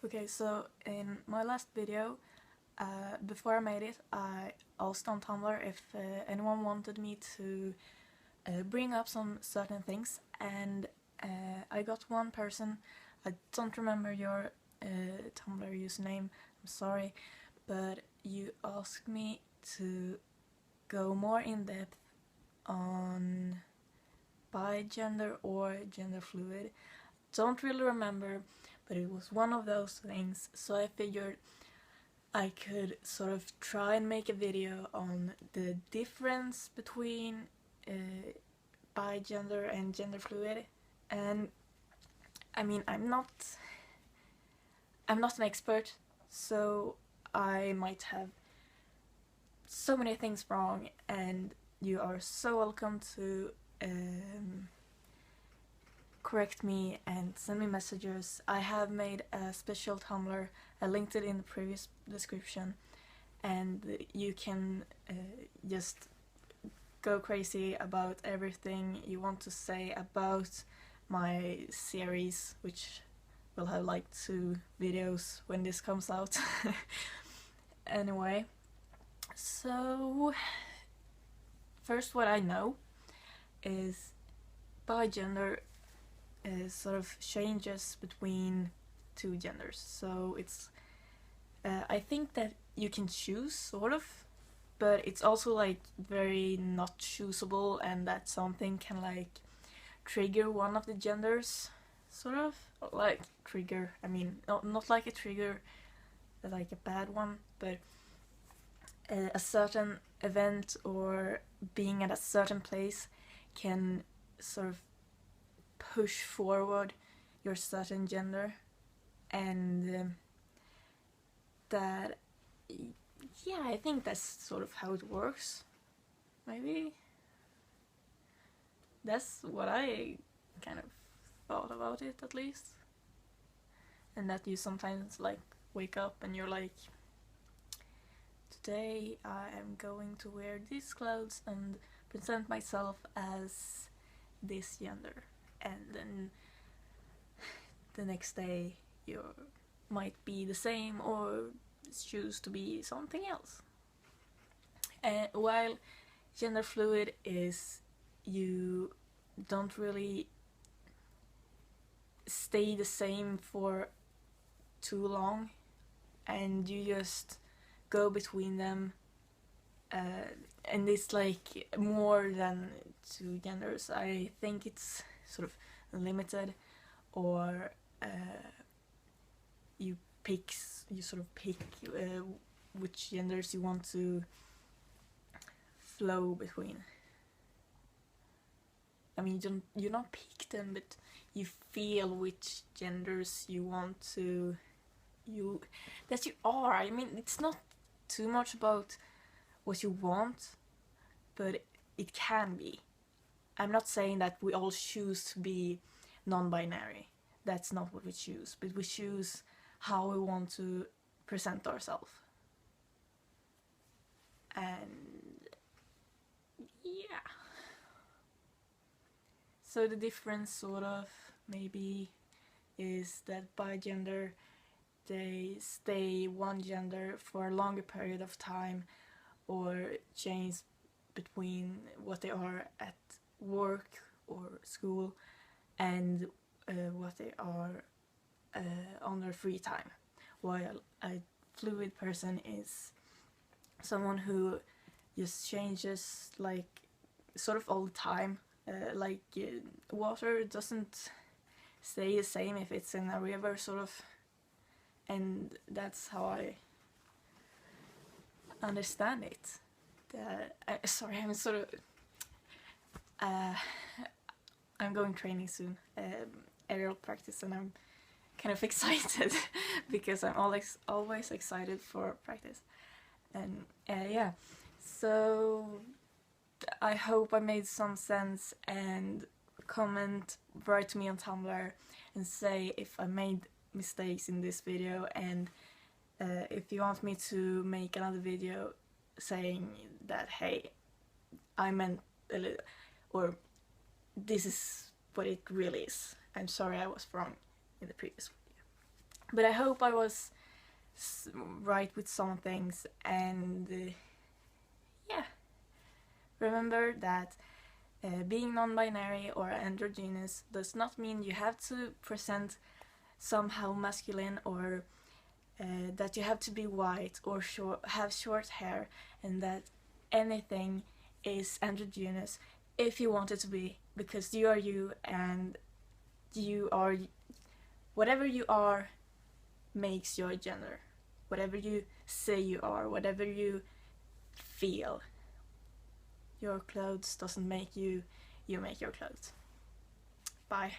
Okay, so in my last video, before I made it, I asked on Tumblr if anyone wanted me to bring up some certain things, and I got one person. I don't remember your Tumblr username, I'm sorry, but you asked me to go more in depth on bigender or gender fluid. Don't really remember, but it was one of those things, so I figured I could sort of try and make a video on the difference between bigender and gender fluid. And I mean, I'm not an expert, so I might have so many things wrong, and you are so welcome to correct me and send me messages. I have made a special Tumblr, I linked it in the previous description, and you can just go crazy about everything you want to say about my series, which will have like 2 videos when this comes out. Anyway, so first, what I know is bigender sort of changes between 2 genders. So it's I think that you can choose, sort of, but it's also like very not choosable, and that something can like trigger one of the genders, sort of. Like trigger, I mean, not like a trigger like a bad one, but a certain event or being at a certain place can sort of push forward your certain gender, and that, yeah, I think that's sort of how it works. Maybe that's what I kind of thought about it, at least. And that you sometimes like wake up and you're like, today I am going to wear these clothes and present myself as this gender, and then the next day you might be the same or choose to be something else. While gender fluid is you don't really stay the same for too long, and you just go between them, and it's like more than 2 genders. I think it's sort of limited, or you sort of pick which genders you want to flow between. I mean, you don't pick them, but you feel which genders you want to that you are. I mean, it's not too much about what you want, but it can be. I'm not saying that we all choose to be non-binary. That's not what we choose, but we choose how we want to present ourselves. And yeah. So the difference, sort of, maybe, is that bigender, they stay one gender for a longer period of time, or change between what they are at work or school and what they are on their free time, while a fluid person is someone who just changes like sort of all the time. Water doesn't stay the same if it's in a river, sort of, and that's how I understand it. Sorry, I'm sort of I'm going training soon, aerial practice, and I'm kind of excited because I'm always excited for practice. And yeah, so I hope I made some sense, and write to me on Tumblr and say if I made mistakes in this video, and if you want me to make another video saying that, hey, I meant a little, or this is what it really is. I'm sorry I was wrong in the previous video. But I hope I was right with some things, and yeah, remember that being non-binary or androgynous does not mean you have to present somehow masculine, or that you have to be white or have short hair, and that anything is androgynous if you want it to be, because you are you, and you are whatever you are makes your gender. Whatever you say you are, whatever you feel. Your clothes doesn't make you, you make your clothes. Bye.